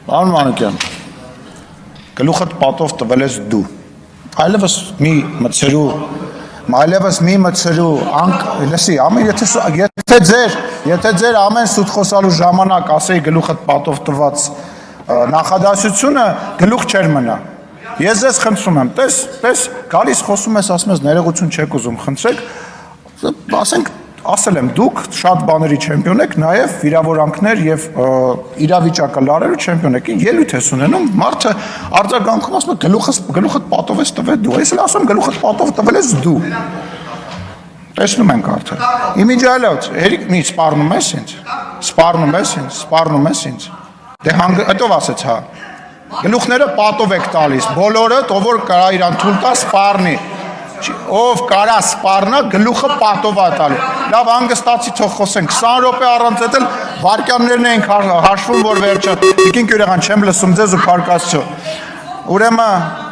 Պարոն Մանուկյան, գլուխդ պատով տվել ես դու, այլևս մի մտցրու, լսի, եթե ձեր ամեն սուտ խոսալու ժամանակ ասեի գլուխդ պատով տված նախադասությունը գլուխ չեր մնա, ես ձեզ խնդրում եմ, տես, գալիս խոսում ես, ասում ես ներողություն չեք ուզում, խնդրեք, ասենք, ասել եմ, դուք շատ բաների չեմպիոն եք, նաև վիրավորանքներ և իրավիճակը լարելու չեմպիոն եք, ելույթ ես ունենում, մարդը արձագանքում ասում է գլուխդ պատով ես տվել դու, ես էլ ասում գլուխդ պատով տվել ես դու, տեսնում ենք արդեն, իմիջայլոց, մի սպառնում ես ինձ, դե հետով ասեց հա, գլուխները պատով եք տալիս, բոլորը, ով որ կարա իրան թույլ տա սպառնի, ով կարա սպառնա գլուխը պատով է տալու, լավ հանգստացի թող խոսենք, 20 րոպե առանց էտել վարկյաններն էինք հաշվում, որ վերջը, իկին կյուրեղան չեմ լսում ձեզ ու պարկասցո, ուրեմն